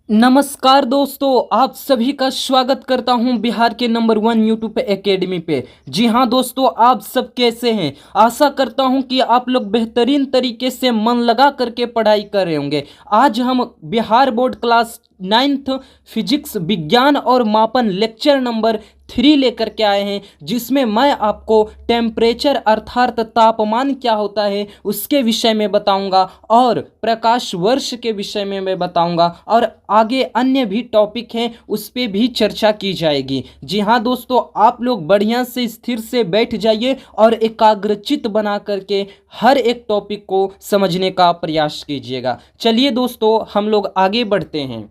नमस्कार दोस्तों, आप सभी का स्वागत करता हूं बिहार के नंबर 1 यूट्यूब एकेडमी पे। जी हां दोस्तों, आप सब कैसे हैं? आशा करता हूं कि आप लोग बेहतरीन तरीके से मन लगा करके पढ़ाई कर रहे होंगे। आज हम Bihar board class 9th physics विज्ञान और मापन लेक्चर नंबर 3 लेकर के आए हैं, जिसमें मैं आपको टेम्परेचर अर्थात तापमान क्या होता है उसके विषय में बताऊंगा और प्रकाश वर्ष के विषय में मैं बताऊंगा और आगे अन्य भी टॉपिक हैं उस पर भी चर्चा की जाएगी। जी हाँ दोस्तों, आप लोग बढ़िया से स्थिर से बैठ जाइए और एकाग्रचित बना करके हर एक टॉपिक को समझने का प्रयास कीजिएगा। चलिए दोस्तों, हम लोग आगे बढ़ते हैं।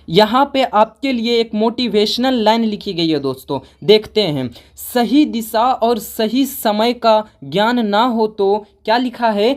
यहाँ पे आपके लिए एक मोटिवेशनल लाइन लिखी गई है दोस्तों, देखते हैं। सही दिशा और सही समय का ज्ञान ना हो तो क्या लिखा है?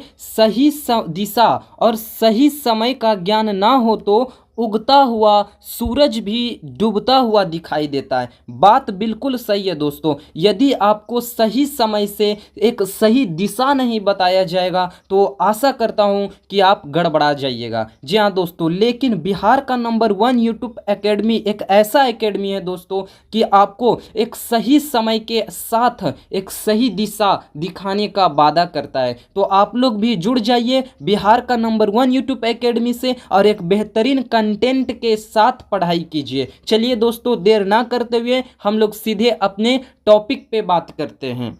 दिशा और सही समय का ज्ञान ना हो तो उगता हुआ सूरज भी डूबता हुआ दिखाई देता है। बात बिल्कुल सही है दोस्तों। यदि आपको सही समय से एक सही दिशा नहीं बताया जाएगा तो आशा करता हूं कि आप गड़बड़ा जाइएगा। जी हाँ दोस्तों, लेकिन बिहार का नंबर 1 यूट्यूब एकेडमी एक ऐसा एकेडमी है दोस्तों कि आपको एक सही समय के साथ एक सही दिशा दिखाने का वादा करता है। तो आप लोग भी जुड़ जाइए बिहार का नंबर 1 यूट्यूब एकेडमी से और एक बेहतरीन कंटेंट के साथ पढ़ाई कीजिए। चलिए दोस्तों, देर ना करते हुए हम लोग सीधे अपने टॉपिक पे बात करते हैं।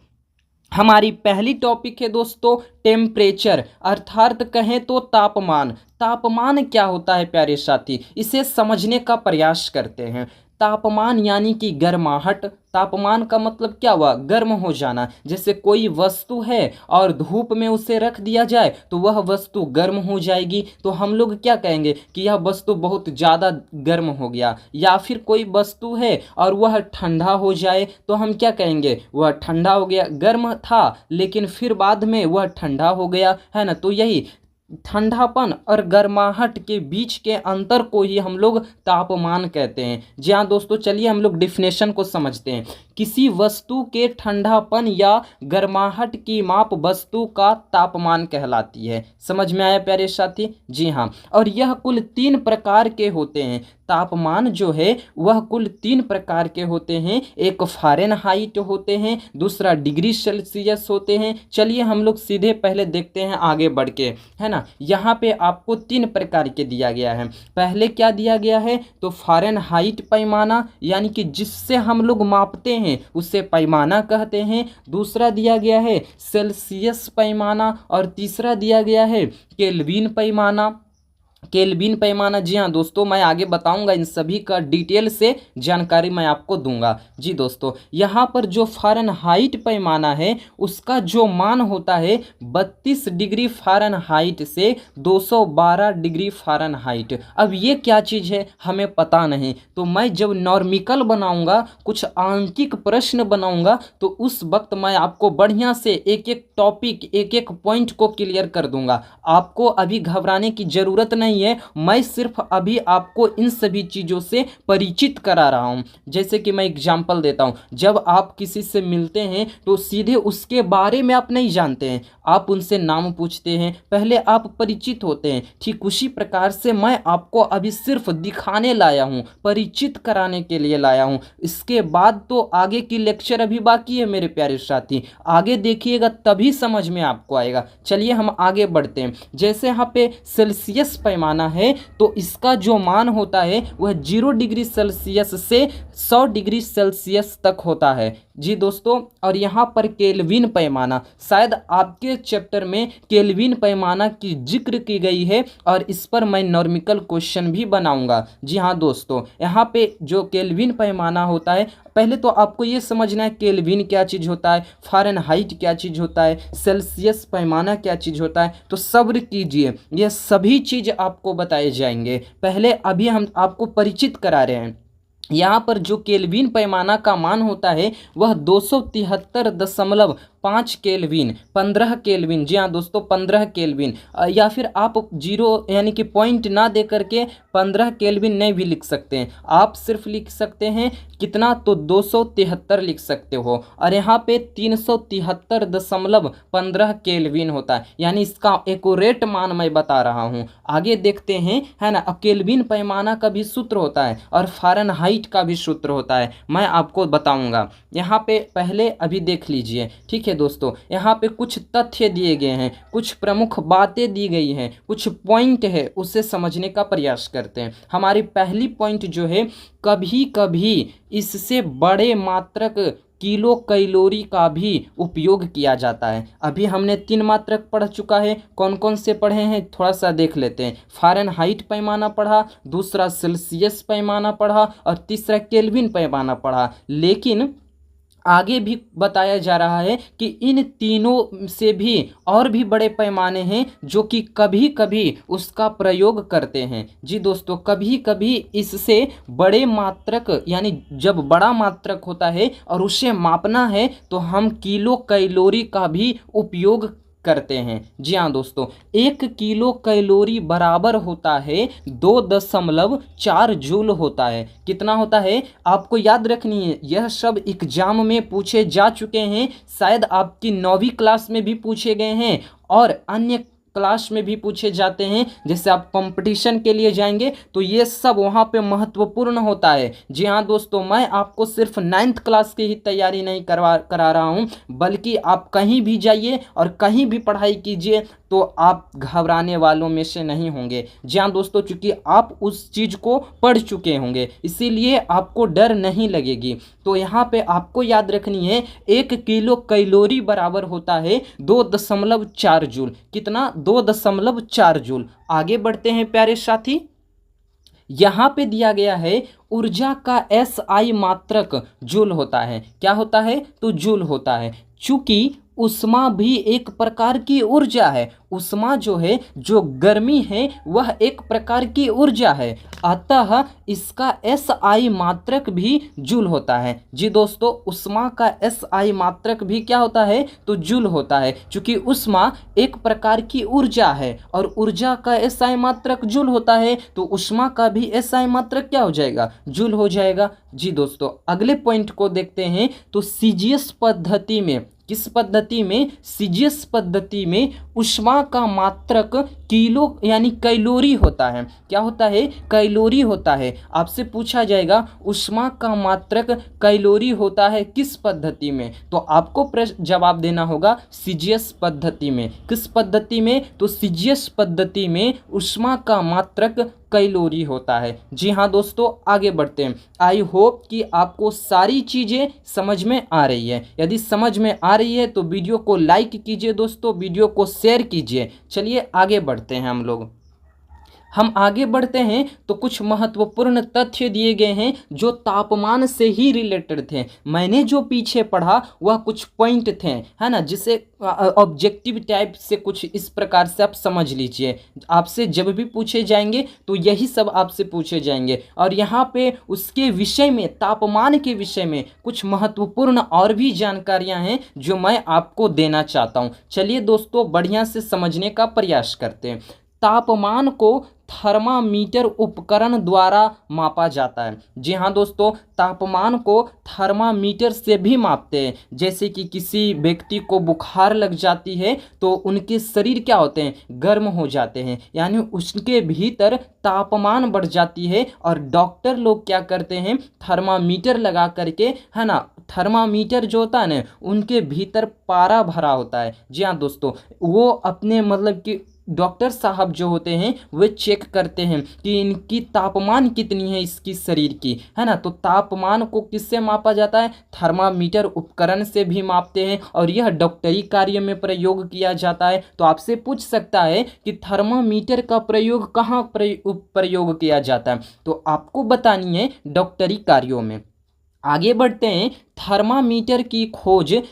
हमारी पहली टॉपिक है दोस्तों टेम्परेचर, अर्थात कहें तो तापमान। तापमान क्या होता है प्यारे साथी, इसे समझने का प्रयास करते हैं। तापमान यानी कि गर्माहट। तापमान का मतलब क्या हुआ? गर्म हो जाना। जैसे कोई वस्तु है और धूप में उसे रख दिया जाए तो वह वस्तु गर्म हो जाएगी, तो हम लोग क्या कहेंगे कि यह वस्तु बहुत ज़्यादा गर्म हो गया। या फिर कोई वस्तु है और वह ठंडा हो जाए तो हम क्या कहेंगे? वह ठंडा हो गया। गर्म था लेकिन फिर बाद में वह ठंडा हो गया, है ना। तो यही ठंडापन और गर्माहट के बीच के अंतर को ही हम लोग तापमान कहते हैं। जी हाँ दोस्तों, चलिए हम लोग डिफिनेशन को समझते हैं। किसी वस्तु के ठंडापन या गर्माहट की माप वस्तु का तापमान कहलाती है। समझ में आया प्यारे साथी? जी हाँ, और यह कुल 3 प्रकार के होते हैं। तापमान जो है वह कुल 3 प्रकार के होते हैं। एक फ़ारेनहाइट होते हैं, दूसरा डिग्री सेल्सियस होते हैं। चलिए हम लोग सीधे पहले देखते हैं आगे बढ़ के, है ना। यहाँ पे आपको 3 प्रकार के दिया गया है। पहले क्या दिया गया है? तो फ़ारेनहाइट पैमाना, यानी कि जिससे हम लोग मापते हैं उसे पैमाना कहते हैं। दूसरा दिया गया है सेल्सियस पैमाना और तीसरा दिया गया है केल्विन पैमाना। केल्विन पैमाना, जी हाँ दोस्तों, मैं आगे बताऊंगा। इन सभी का डिटेल से जानकारी मैं आपको दूंगा। जी दोस्तों, यहाँ पर जो फ़ारेनहाइट पैमाना है उसका जो मान होता है 32 डिग्री फ़ारेनहाइट से 212 डिग्री फ़ारेनहाइट। अब ये क्या चीज़ है हमें पता नहीं, तो मैं जब नॉर्मिकल बनाऊंगा, कुछ आंकिक प्रश्न बनाऊंगा, तो उस वक्त मैं आपको बढ़िया से एक एक टॉपिक एक एक पॉइंट को क्लियर कर दूंगा। आपको अभी घबराने की ज़रूरत नहीं है। मैं सिर्फ अभी आपको इन सभी चीज़ों से परिचित करा रहा हूं। जैसे कि मैं एग्जांपल देता हूं, जब आप किसी से मिलते हैं तो सीधे उसके बारे में आप नहीं जानते हैं, आप उनसे नाम पूछते हैं, पहले आप परिचित होते हैं। ठीक उसी प्रकार से मैं आपको अभी सिर्फ दिखाने लाया हूं, परिचित कराने के लिए लाया हूं। इसके बाद तो आगे की लेक्चर अभी बाकी है मेरे प्यारे साथी, आगे देखिएगा तभी समझ में आपको आएगा। चलिए हम आगे बढ़ते हैं। जैसे यहाँ पे सेल्सियस पैमाना है तो इसका जो मान होता है वह 0 डिग्री सेल्सियस से 100 डिग्री सेल्सियस तक होता है। जी दोस्तों, और यहाँ पर केल्विन पैमाना, शायद आपके चैप्टर में केल्विन पैमाना की जिक्र की गई है और इस पर मैं नॉर्मिकल क्वेश्चन भी बनाऊंगा। जी हाँ दोस्तों, यहाँ पे जो केल्विन पैमाना होता है, पहले तो आपको ये समझना है केल्विन क्या चीज़ होता है, फ़ारेनहाइट क्या चीज़ होता है, सेल्सियस पैमाना क्या चीज़ होता है। तो सब्र कीजिए, ये सभी चीज़ आपको बताए जाएंगे। पहले अभी हम आपको परिचित करा रहे हैं। यहाँ पर जो केल्विन पैमाना का मान होता है वह 273.5 5 केल्विन, 15 केल्विन, जी हाँ दोस्तों 15 केल्विन, या फिर आप जीरो यानी कि पॉइंट ना दे करके 15 केल्विन नहीं भी लिख सकते हैं, आप सिर्फ लिख सकते हैं कितना, तो 273 लिख सकते हो। और यहाँ पे 373.15 केल्विन होता है, यानी इसका एक्यूरेट मान मैं बता रहा हूँ। आगे देखते हैं, है ना। केल्विन पैमाना का भी सूत्र होता है और फ़ारेनहाइट का भी सूत्र होता है, मैं आपको बताऊंगा। यहाँ पे पहले अभी देख लीजिए, ठीक है दोस्तों। यहाँ पे कुछ तथ्य दिए गए हैं, कुछ प्रमुख बातें दी गई हैं, कुछ पॉइंट है, उसे समझने का प्रयास करते हैं। हमारी पहली पॉइंट जो है, कभी कभी इससे बड़े मात्रक किलो कैलोरी का भी उपयोग किया जाता है। अभी हमने 3 मात्रक पढ़ चुका है, कौन कौन से पढ़े हैं थोड़ा सा देख लेते हैं। फ़ारेनहाइट पैमाना पढ़ा, दूसरा सेल्सियस पैमाना पढ़ा और तीसरा केल्विन पैमाना पढ़ा। लेकिन आगे भी बताया जा रहा है कि इन तीनों से भी और भी बड़े पैमाने हैं जो कि कभी कभी उसका प्रयोग करते हैं। जी दोस्तों, कभी कभी इससे बड़े मात्रक, यानी जब बड़ा मात्रक होता है और उसे मापना है तो हम किलो कैलोरी का भी उपयोग करते हैं। जी हाँ दोस्तों, 1 किलो कैलोरी बराबर होता है 2.4 जूल होता है। कितना होता है आपको याद रखनी है, यह सब एग्जाम में पूछे जा चुके हैं, शायद आपकी 9वीं क्लास में भी पूछे गए हैं और अन्य क्लास में भी पूछे जाते हैं। जैसे आप कंपटीशन के लिए जाएंगे तो ये सब वहाँ पे महत्वपूर्ण होता है। जी हाँ दोस्तों, मैं आपको सिर्फ 9th क्लास की ही तैयारी नहीं करा रहा हूँ, बल्कि आप कहीं भी जाइए और कहीं भी पढ़ाई कीजिए तो आप घबराने वालों में से नहीं होंगे। जी हाँ दोस्तों, चूँकि आप उस चीज़ को पढ़ चुके होंगे, इसीलिए आपको डर नहीं लगेगी। तो यहाँ पे आपको याद रखनी है, 1 किलो कैलोरी बराबर होता है 2.4 जूल। कितना? 2.4 जूल। आगे बढ़ते हैं प्यारे साथी। यहाँ पे दिया गया है ऊर्जा का SI मात्रक जूल होता है। क्या होता है? तो जूल होता है। चूँकि उष्मा भी एक प्रकार की ऊर्जा है, उष्मा जो है, जो गर्मी है, वह एक प्रकार की ऊर्जा है, अतः इसका SI मात्रक भी जूल होता है। जी दोस्तों, उष्मा का SI मात्रक भी क्या होता है? तो जूल होता है। चूँकि उष्मा एक प्रकार की ऊर्जा है और ऊर्जा का SI मात्रक जूल होता है, तो उष्मा का भी SI मात्रक क्या हो जाएगा? जूल हो जाएगा। जी दोस्तों, अगले पॉइंट को देखते हैं। तो सीजीएस पद्धति में, किस पद्धति में? सीजीएस पद्धति में उष्मा का मात्रक किलो यानी कैलोरी होता है। क्या होता है? कैलोरी होता है। आपसे पूछा जाएगा उष्मा का मात्रक कैलोरी होता है किस पद्धति में, तो आपको प्रश्न जवाब देना होगा सीजीएस पद्धति में। किस पद्धति में? तो सीजीएस पद्धति में उष्मा का मात्रक कैलोरी होता है। जी हाँ दोस्तों, आगे बढ़ते हैं। आई होप कि आपको सारी चीज़ें समझ में आ रही है। यदि समझ में आ रही है तो वीडियो को लाइक कीजिए दोस्तों, वीडियो को शेयर कीजिए। चलिए आगे बढ़ते हैं हम आगे बढ़ते हैं तो कुछ महत्वपूर्ण तथ्य दिए गए हैं जो तापमान से ही रिलेटेड थे। मैंने जो पीछे पढ़ा वह कुछ पॉइंट थे, है ना, जिसे ऑब्जेक्टिव टाइप से कुछ इस प्रकार से आप समझ लीजिए। आपसे जब भी पूछे जाएंगे तो यही सब आपसे पूछे जाएंगे। और यहाँ पे उसके विषय में, तापमान के विषय में कुछ महत्वपूर्ण और भी जानकारियाँ हैं जो मैं आपको देना चाहता हूँ। चलिए दोस्तों, बढ़िया से समझने का प्रयास करते हैं। तापमान को थर्मामीटर उपकरण द्वारा मापा जाता है। जी हाँ दोस्तों, तापमान को थर्मामीटर से भी मापते हैं। जैसे कि किसी व्यक्ति को बुखार लग जाती है तो उनके शरीर क्या होते हैं? गर्म हो जाते हैं, यानी उसके भीतर तापमान बढ़ जाती है और डॉक्टर लोग क्या करते हैं? थर्मामीटर लगा करके, है ना, थर्मामीटर जो होता है ना, उनके भीतर पारा भरा होता है। जी हाँ दोस्तों, वो अपने मतलब कि डॉक्टर साहब जो होते हैं वे चेक करते हैं कि इनकी तापमान कितनी है इसकी शरीर की, है ना। तो तापमान को किससे मापा जाता है? थर्मामीटर उपकरण से भी मापते हैं और यह डॉक्टरी कार्य में प्रयोग किया जाता है। तो आपसे पूछ सकता है कि थर्मामीटर का प्रयोग कहाँ प्रयोग किया जाता है, तो आपको बतानी है डॉक्टरी कार्यों में। आगे बढ़ते हैं। थर्मामीटर की खोज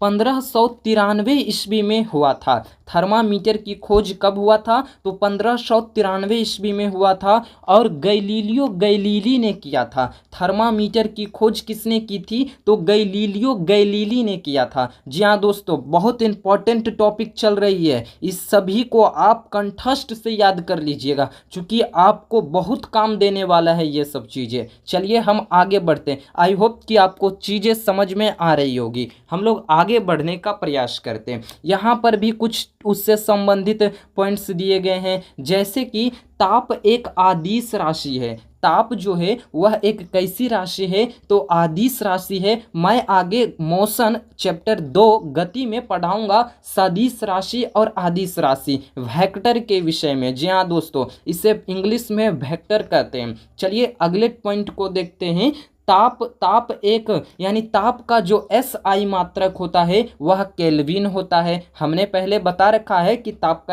1593 ईस्वी में हुआ था। थर्मामीटर की खोज कब हुआ था? तो 1593 ईस्वी में हुआ था और गैलीलियो गैलीली ने किया था। थर्मामीटर की खोज किसने की थी? तो गैलीलियो गैलीली ने किया था। जी हाँ दोस्तों, बहुत इंपॉर्टेंट टॉपिक चल रही है, इस सभी को आप कंठस्थ से याद कर लीजिएगा, क्योंकि आपको बहुत काम देने वाला है ये सब चीज़ें। चलिए हम आगे बढ़ते हैं। आई होप कि आपको चीज़ें समझ में आ रही होगी। हम लोग आगे बढ़ने का प्रयास करते हैं। यहाँ पर भी कुछ उससे संबंधित पॉइंट्स दिए गए हैं, जैसे कि ताप एक आदिश राशि है। ताप जो है वह एक कैसी राशि है? तो आदिश राशि है। मैं आगे मोशन चैप्टर 2 गति में पढ़ाऊंगा सदिश राशि और आदिश राशि वेक्टर के विषय में। जी हाँ दोस्तों, इसे इंग्लिश में वेक्टर कहते हैं। चलिए अगले पॉइंट को देखते हैं। ताप एक यानी ताप का जो SI मात्रक होता है वह केल्विन होता है। हमने पहले बता रखा है कि ताप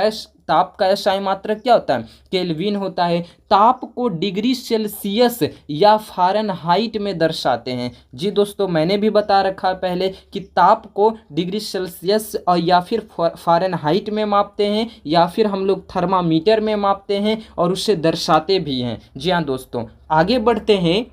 का SI मात्रक क्या होता है? केल्विन होता है। ताप को डिग्री सेल्सियस या फ़ारेनहाइट में दर्शाते हैं। जी दोस्तों, मैंने भी बता रखा है पहले कि ताप को डिग्री सेल्सियस और या फिर फ़ारेनहाइट में मापते हैं, या फिर हम लोग थर्मामीटर में मापते हैं और उसे दर्शाते भी हैं। जी हाँ दोस्तों, आगे बढ़ते हैं।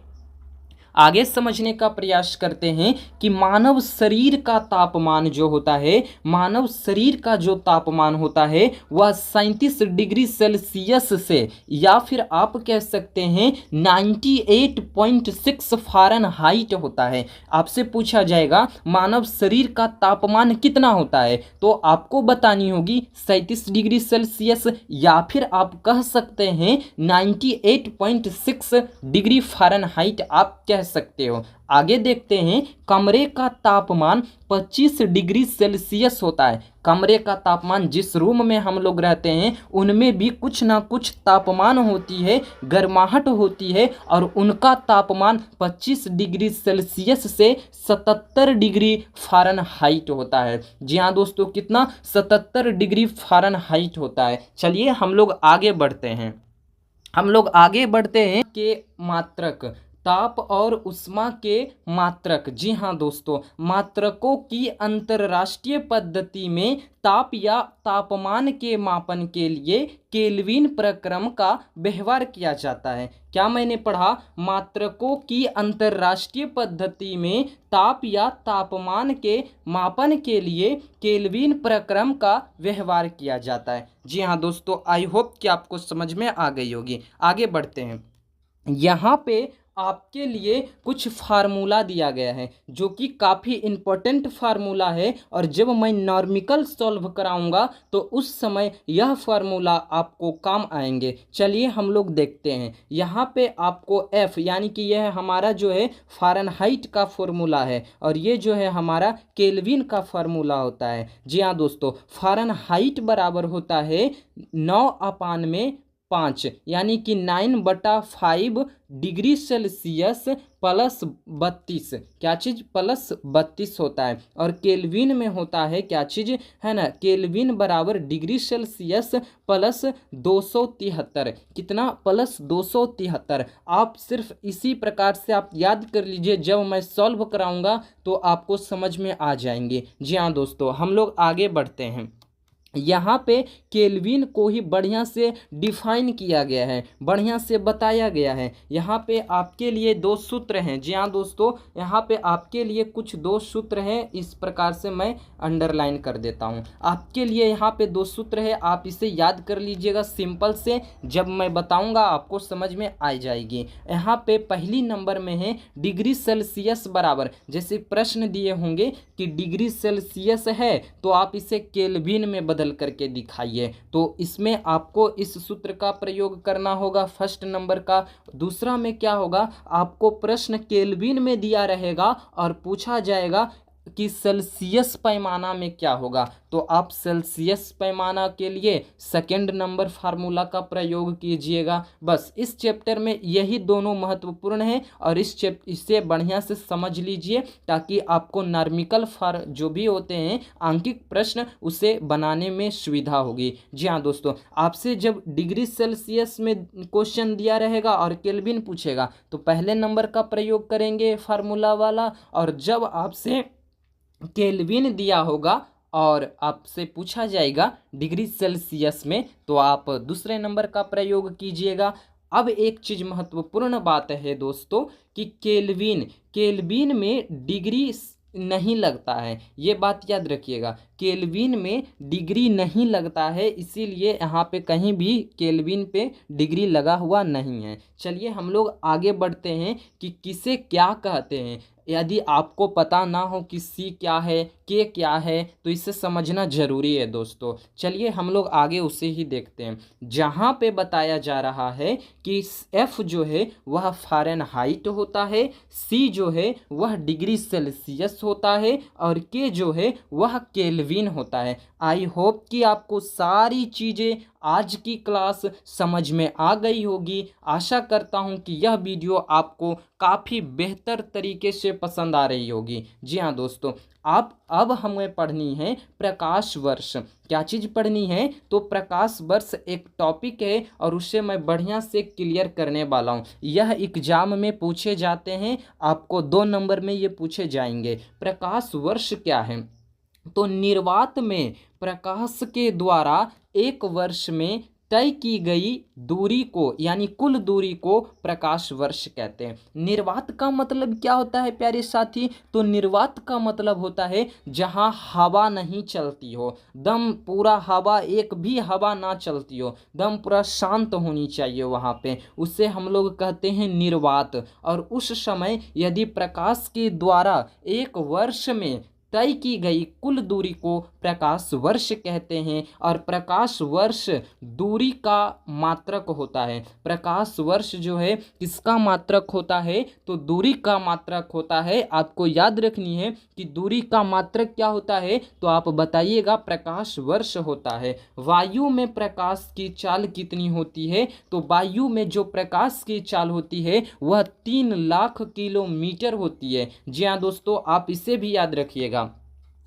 आगे समझने का प्रयास करते हैं कि मानव शरीर का तापमान जो होता है, मानव शरीर का जो तापमान होता है वह 37 डिग्री सेल्सियस से, या फिर आप कह सकते हैं 98.6 फ़ारेनहाइट होता है। आपसे पूछा जाएगा मानव शरीर का तापमान कितना होता है, तो आपको बतानी होगी 37 डिग्री सेल्सियस, या फिर आप कह सकते हैं 98.6 डिग्री फ़ारेनहाइट आप कह सकते हो। आगे देखते हैं। कमरे का तापमान 25 डिग्री सेल्सियस होता है। कमरे का तापमान, जिस रूम में हम लोग रहते हैं उनमें भी कुछ ना कुछ तापमान होती है, गर्माहट होती है, और उनका तापमान 25 डिग्री सेल्सियस से 77 डिग्री फ़ारेनहाइट होता है। जी हाँ दोस्तों, कितना? 77 डिग्री फ़ारेनहाइट होता है। चलिए हम लोग आगे बढ़ते हैं। के मात्रक, ताप और उष्मा के मात्रक। जी हाँ दोस्तों, मात्रकों की अंतरराष्ट्रीय पद्धति में ताप या तापमान के मापन के लिए केल्विन प्रक्रम का व्यवहार किया जाता है। क्या मैंने पढ़ा? मात्रकों की अंतरराष्ट्रीय पद्धति में ताप या तापमान के मापन के लिए केल्विन प्रक्रम का व्यवहार किया जाता है। जी हाँ दोस्तों, आई होप कि आपको समझ में आ गई होगी। आगे बढ़ते हैं। यहाँ पे आपके लिए कुछ फार्मूला दिया गया है जो कि काफ़ी इम्पोर्टेंट फार्मूला है, और जब मैं नॉर्मिकल सॉल्व कराऊंगा तो उस समय यह फार्मूला आपको काम आएंगे। चलिए हम लोग देखते हैं। यहाँ पे आपको F यानी कि यह हमारा जो है फ़ारेनहाइट का फार्मूला है, और ये जो है हमारा केल्विन का फार्मूला होता है। जी हाँ दोस्तों, फ़ारेनहाइट बराबर होता है 9/5 यानी कि 9/5 डिग्री सेल्सियस प्लस 32। क्या चीज़? प्लस 32 होता है। और केल्विन में होता है क्या चीज़? है ना, केल्विन बराबर डिग्री सेल्सियस प्लस 273। कितना? प्लस 273। आप सिर्फ इसी प्रकार से आप याद कर लीजिए, जब मैं सॉल्व कराऊंगा तो आपको समझ में आ जाएंगे। जी हाँ दोस्तों, हम लोग आगे बढ़ते हैं। यहाँ पे केल्विन को ही बढ़िया से डिफाइन किया गया है, बढ़िया से बताया गया है। यहाँ पे आपके लिए 2 सूत्र हैं। जी हाँ दोस्तों, यहाँ पे आपके लिए कुछ 2 सूत्र हैं, इस प्रकार से मैं अंडरलाइन कर देता हूँ। आपके लिए यहाँ पे 2 सूत्र है, आप इसे याद कर लीजिएगा सिंपल से, जब मैं बताऊँगा आपको समझ में आ जाएगी। यहाँ पे पहली नंबर में है डिग्री सेल्सियस बराबर, जैसे प्रश्न दिए होंगे कि डिग्री सेल्सियस है तो आप इसे केल्विन में बदल करके दिखाइए, तो इसमें आपको इस सूत्र का प्रयोग करना होगा फर्स्ट नंबर का। दूसरा में क्या होगा, आपको प्रश्न केल्विन में दिया रहेगा और पूछा जाएगा कि सेल्सियस पैमाना में क्या होगा, तो आप सेल्सियस पैमाना के लिए सेकंड नंबर फार्मूला का प्रयोग कीजिएगा। बस इस चैप्टर में यही दोनों महत्वपूर्ण हैं, और इसे बढ़िया से समझ लीजिए ताकि आपको नॉर्मिकल जो भी होते हैं आंकिक प्रश्न उसे बनाने में सुविधा होगी। जी हाँ दोस्तों, आपसे जब डिग्री सेल्सियस में क्वेश्चन दिया रहेगा और केल्विन पूछेगा तो पहले नंबर का प्रयोग करेंगे फार्मूला वाला, और जब आपसे केल्विन दिया होगा और आपसे पूछा जाएगा डिग्री सेल्सियस में, तो आप दूसरे नंबर का प्रयोग कीजिएगा। अब एक चीज़ महत्वपूर्ण बात है दोस्तों कि केल्विन केल्विन में डिग्री नहीं लगता है, ये बात याद रखिएगा। केल्विन में डिग्री नहीं लगता है, इसीलिए यहाँ पे कहीं भी केल्विन पे डिग्री लगा हुआ नहीं है। चलिए हम लोग आगे बढ़ते हैं कि किसे क्या कहते हैं। यदि आपको पता ना हो कि सी क्या है, के क्या है, तो इसे समझना जरूरी है दोस्तों। चलिए हम लोग आगे उसे ही देखते हैं। जहाँ पे बताया जा रहा है कि एफ जो है वह फ़ारेनहाइट होता है, सी जो है वह डिग्री सेल्सियस होता है, और के जो है वह केल्विन होता है। आई होप कि आपको सारी चीज़ें आज की क्लास समझ में आ गई होगी। आशा करता हूं कि यह वीडियो आपको काफ़ी बेहतर तरीके से पसंद आ रही होगी। जी हाँ दोस्तों, आप अब हमें पढ़नी है प्रकाश वर्ष। क्या चीज़ पढ़नी है? तो प्रकाश वर्ष एक टॉपिक है और उसे मैं बढ़िया से क्लियर करने वाला हूँ। यह एग्जाम में पूछे जाते हैं, आपको 2 नंबर में ये पूछे जाएंगे। प्रकाश वर्ष क्या है? तो निर्वात में प्रकाश के द्वारा एक वर्ष में तय की गई दूरी को यानी कुल दूरी को प्रकाश वर्ष कहते हैं। निर्वात का मतलब क्या होता है प्यारे साथी? तो निर्वात का मतलब होता है जहां हवा नहीं चलती हो, दम पूरा हवा, एक भी हवा ना चलती हो, दम पूरा शांत होनी चाहिए वहां पे, उसे हम लोग कहते हैं निर्वात। और उस समय यदि प्रकाश के द्वारा एक वर्ष में तय की गई कुल दूरी को प्रकाश वर्ष कहते हैं। और प्रकाश वर्ष दूरी का मात्रक होता है। प्रकाश वर्ष जो है किसका मात्रक होता है? तो दूरी का मात्रक होता है। आपको याद रखनी है कि दूरी का मात्रक क्या होता है, तो आप बताइएगा। प्रकाश वर्ष होता है। वायु में प्रकाश की चाल कितनी होती है? तो वायु में जो प्रकाश की चाल होती है वह 3 लाख किलोमीटर होती है। जी हाँ दोस्तों, आप इसे भी याद रखिएगा।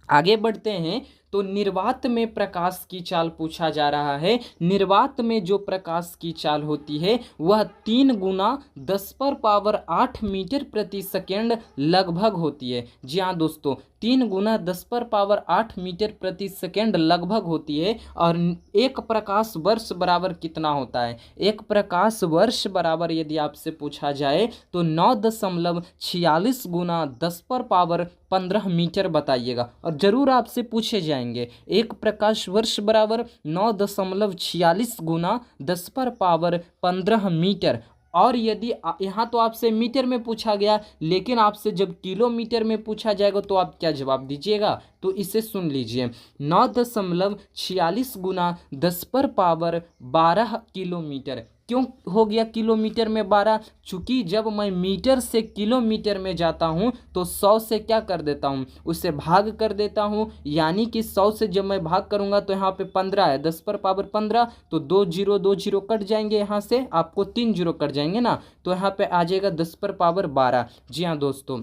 आगे बढ़ते हैं। तो निर्वात में प्रकाश की चाल पूछा जा रहा है। निर्वात में जो प्रकाश की चाल होती है वह 3 गुना 10⁸ मीटर प्रति सेकेंड लगभग होती है। जी हाँ दोस्तों, 3 गुना 10⁸ मीटर प्रति सेकेंड लगभग होती है। और एक प्रकाश वर्ष बराबर कितना होता है? एक प्रकाश वर्ष बराबर यदि आपसे पूछा जाए तो 9.46 गुना 10⁻15 मीटर बताइएगा। और जरूर आपसे पूछे जाएंगे एक प्रकाश वर्ष बराबर 9.46 गुना 10⁻15 मीटर। और यदि यहाँ तो आपसे मीटर में पूछा गया, लेकिन आपसे जब किलोमीटर में पूछा जाएगा तो आप क्या जवाब दीजिएगा? तो इसे सुन लीजिए, 9.46 गुना 10⁻12 किलोमीटर। क्यों हो गया किलोमीटर में 12? चूंकि जब मैं मीटर से किलोमीटर में जाता हूं तो 100 से क्या कर देता हूं, उससे भाग कर देता हूं। यानी कि 100 से जब मैं भाग करूंगा तो यहाँ पे 15 है, 10⁻15, तो 2 जीरो 2 जीरो कट जाएंगे, यहाँ से आपको 3 जीरो कट जाएंगे ना, तो यहाँ पे आ जाएगा 10⁻12। जी हाँ दोस्तों,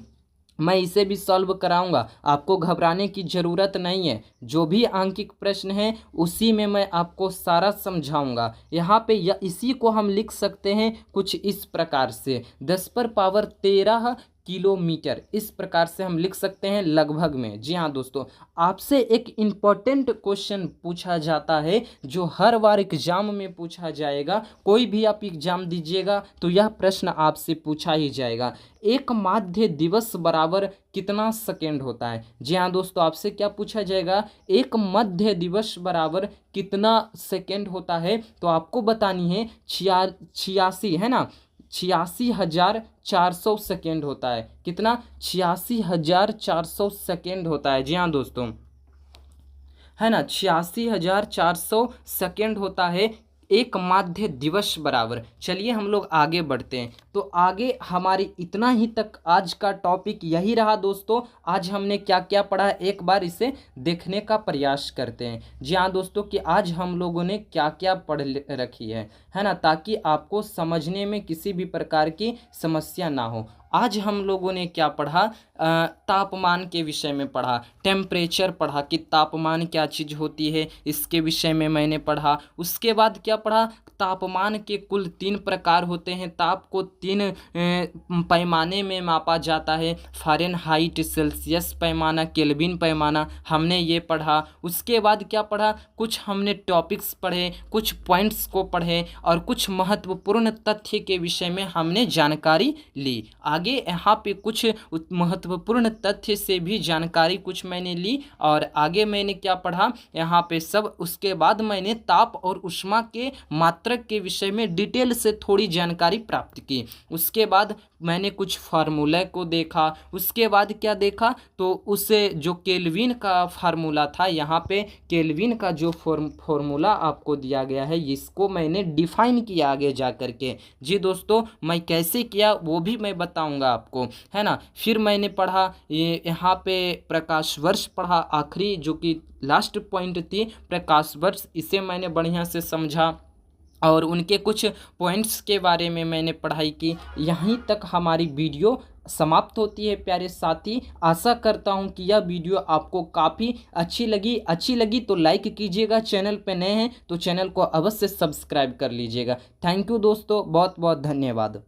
मैं इसे भी सॉल्व कराऊंगा, आपको घबराने की ज़रूरत नहीं है। जो भी आंकिक प्रश्न है उसी में मैं आपको सारा समझाऊंगा। यहाँ पे इसी को हम लिख सकते हैं कुछ इस प्रकार से, 10⁻13 किलोमीटर, इस प्रकार से हम लिख सकते हैं लगभग में। जी हाँ दोस्तों, आपसे एक इम्पॉर्टेंट क्वेश्चन पूछा जाता है जो हर बार एग्जाम में पूछा जाएगा। कोई भी आप एग्जाम दीजिएगा तो यह प्रश्न आपसे पूछा ही जाएगा। एक माध्य दिवस बराबर कितना सेकेंड होता है? जी हाँ दोस्तों, आपसे क्या पूछा जाएगा? एक मध्य दिवस बराबर कितना सेकेंड होता है? तो आपको बतानी है 86 है ना, 86,400 सेकेंड होता है। कितना? 86,400 सेकेंड होता है। जी हाँ दोस्तों, है ना, 86,400 सेकेंड होता है एक माध्य दिवस बराबर। चलिए हम लोग आगे बढ़ते हैं। तो आगे हमारी इतना ही तक आज का टॉपिक यही रहा दोस्तों। आज हमने क्या क्या पढ़ा एक बार इसे देखने का प्रयास करते हैं। जी हाँ दोस्तों, कि आज हम लोगों ने क्या क्या पढ़ रखी है ना, ताकि आपको समझने में किसी भी प्रकार की समस्या ना हो। आज हम लोगों ने क्या पढ़ा? तापमान के विषय में पढ़ा, टेम्परेचर पढ़ा कि तापमान क्या चीज़ होती है, इसके विषय में मैंने पढ़ा। उसके बाद क्या पढ़ा? तापमान के कुल 3 प्रकार होते हैं। ताप को 3 पैमाने में मापा जाता है, फ़ारेनहाइट, सेल्सियस पैमाना, केल्विन पैमाना, हमने ये पढ़ा। उसके बाद क्या पढ़ा, कुछ हमने टॉपिक्स पढ़े, कुछ पॉइंट्स को पढ़े और कुछ महत्वपूर्ण तथ्य के विषय में हमने जानकारी ली। आगे यहाँ पे कुछ महत्वपूर्ण तथ्य से भी जानकारी कुछ मैंने ली और आगे मैंने क्या पढ़ा यहाँ पे सब। उसके बाद मैंने ताप और ऊष्मा के मात्रक के विषय में डिटेल से थोड़ी जानकारी प्राप्त की। उसके बाद मैंने कुछ फार्मूला को देखा। उसके बाद क्या देखा, तो उसे जो केल्विन का फार्मूला था, यहाँ पे केल्विन का जो फार्मूला आपको दिया गया है, इसको मैंने डिफाइन किया आगे जा कर के। जी दोस्तों, मैं कैसे किया वो भी मैं बताऊंगा आपको, है ना। फिर मैंने पढ़ा ये यहाँ पे प्रकाश वर्ष पढ़ा, आखिरी जो कि लास्ट पॉइंट थी प्रकाश वर्ष, इसे मैंने बढ़िया से समझा और उनके कुछ पॉइंट्स के बारे में मैंने पढ़ाई की। यहीं तक हमारी वीडियो समाप्त होती है प्यारे साथी। आशा करता हूं कि यह वीडियो आपको काफ़ी अच्छी लगी तो लाइक कीजिएगा, चैनल पे नए हैं तो चैनल को अवश्य सब्सक्राइब कर लीजिएगा। थैंक यू दोस्तों, बहुत बहुत धन्यवाद।